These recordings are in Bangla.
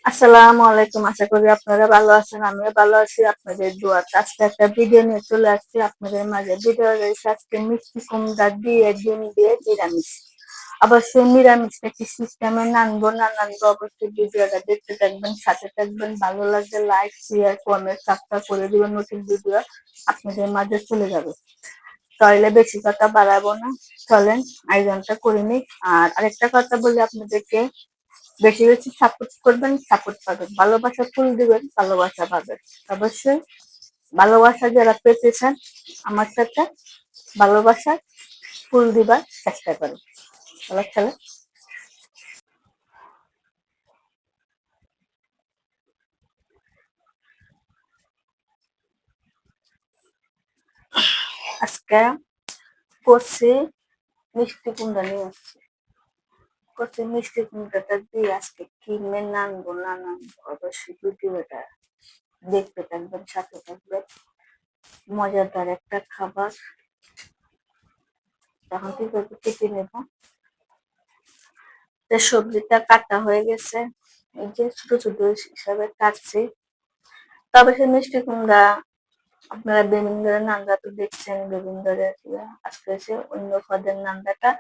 আসসালামু আলাইকুম। আশা করি আপনারা ভালো আছেন। আমিও ভালো আছি। আপনাদের দোয়াতে আজকে একটা ভিডিও নিয়ে চলে আসছি আপনাদের মাঝে। ভিডিও রয়েছে আজকে মিষ্টি কুমড়া দিয়ে ডিম দিয়ে নিরামিষ। অবশ্যই নিরামিষটা কি সিস্টেমে নানবো না নানবো অবশ্যই ভিডিওটা দেখতে থাকবেন, সাথে থাকবেন। ভালো লাগলে লাইক, শেয়ার, কমেন্ট, সাবস্ক্রাইব করে দিবেন। নতুন ভিডিও আপনাদের মাঝে চলে যাবে। তাহলে বেশি কথা বাড়াবো না, চলেন আয়োজনটা করে নিই। আর আরেকটা কথা বলি আপনাদেরকে, বেশি বেশি সাপোর্ট করবেন, সাপোর্ট পাবেন। ভালোবাসা ফুল দিবেন, ভালোবাসা পাবেন। অবশ্যই ভালোবাসা যারা পেতে চান আমার সাথে ভালোবাসা ফুল দিবার চেষ্টা করেন। ভালো খেলে আজকে কচি মিষ্টি কুমড়া নিয়ে আসছি। কচি মিষ্টি কুমড়াটা দিয়ে আজকে কিনে নানবো না নানবো অবশ্যই ভিডিওটা দেখতে থাকবেন, সাথে থাকবেন। মজাদার একটা খাবার। তখন কি করবো, কেটে নেবো। সবজিটা কাটা হয়ে গেছে, এই যে ছোট ছোট হিসাবে কাটছি। তবে সে মিষ্টি কুমড়া আপনারা বেবিন্দরের নান্দা তো দেখছেন। বেবিন্দরের আজকে এসে অন্য পদের নান্দাটা,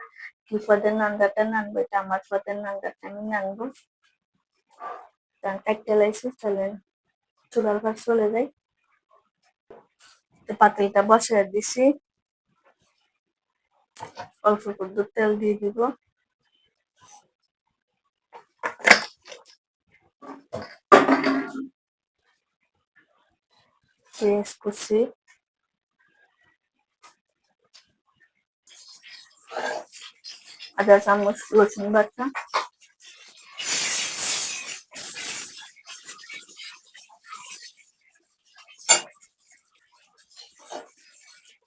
কি পদের নান্দাটা নানবো, এটা আমার পদের নান্দাটা আমি নানবো। কাটতে লাইছি, চলেন চুলার কাছে চলে যাই। পাতিলটা বসায় দিছি, অল্প করে তেল দিয়ে দিব। পেঁয়াজ কুচি, আধা চামচ রসুন বাটা,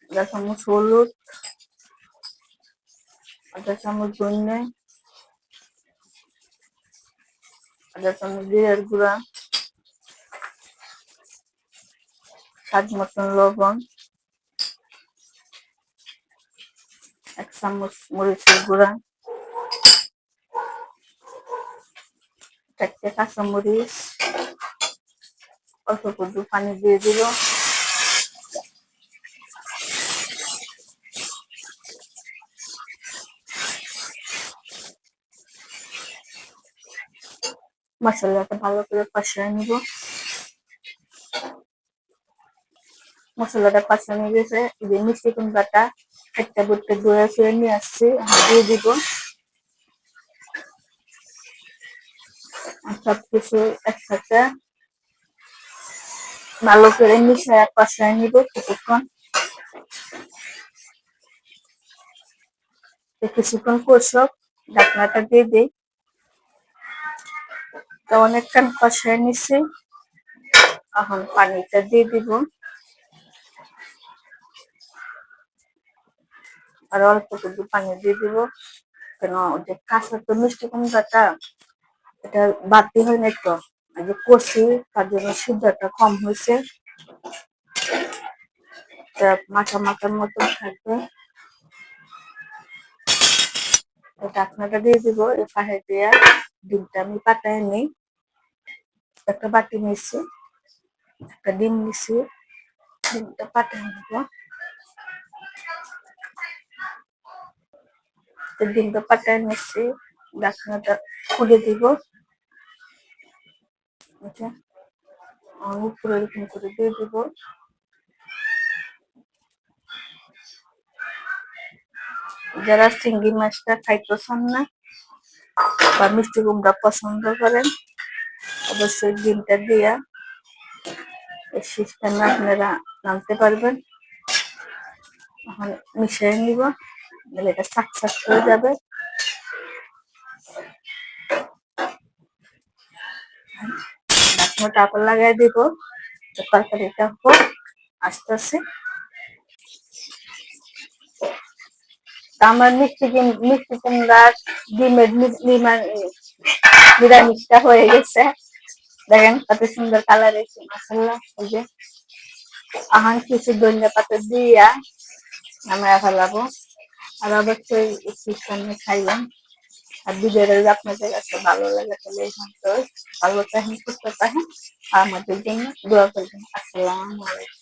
আধা চামচ হলুদ, আধা চামচ ধনে, আধা চামচ জিরার গুঁড়া, স্বাদ মতন লবণ, 1 চামচ মরিচের গুঁড়া, 4টে কাঁচামরিচ, অল্প একটু পানি দিয়ে দিব। মশলাটা ভালো করে কষিয়ে নিব। মশলাটা কষানো গেছে, এই যে মিষ্টি কুমড়াটা একটা বুটকে ধুয়ে ফিরে নিয়ে আসছি, দিয়ে দিব। সবকিছু একসাথে ভালো করে মিশিয়ে কষায় নিব কিছুক্ষণ। কিছুক্ষণ কষক, ঢাকনাটা দিয়ে দিই। তো অনেকক্ষণ কষায় নিছি, এখন পানিটা দিয়ে দিব। আর অল্প একটু পানি দিয়ে দিব, কেন যে কাঁচা তো মিষ্টি কুমড়াটা এটা বাড়তি হয় না, তো এই যে কষি তার জন্য সিদ্ধটা কম হয়েছে, মাখা মাখার মতো থাকবে। ঢাকনাটা দিয়ে দিব। এই পাশে দিয়ে ডিমটা আমি পাতায় নিই। একটা বাটি নিচ্ছি, একটা ডিম নিচ্ছি, ডিমটা পাতায় নিব। ডিমটা পাতায় নিচ্ছি, ঢাকনাটা খুলে দিব। উপরে এরকম করে দিয়ে দিব। যারা চিংড়ি মাছটা খাইতেছেন না বা মিষ্টি কুমড়া পছন্দ করেন, অবশ্যই ডিমটা দিয়া এই সিস্টেমে আপনারা নামতে পারবেন। এখন মিশিয়ে নিব, তাহলে এটা সাক সাক হয়ে যাবে। ঢাকনাটা আবার লাগাই দিব, তরকারিটা হোক আস্তে আস্তে। আমার মিষ্টি কুমড়ার ডিমের নিরামিষটা হয়ে গেছে। দেখেন কত সুন্দর কালার এসে, মাশাআল্লাহ। এই যে এখন কিছু ধনিয়া পাতা দিয়া আমরা ফেলাবো। আর অবশ্যই সিস্টেমে খাইবেন, আর ভিডিওটা যদি আপনাদের কাছে ভালো লাগে তাহলে এই পর্যন্তই। ভালো থাকেন, সুস্থ থাকেন। আর আমাদের জন্য দোয়া করবেন। আসসালামু আলাইকুম।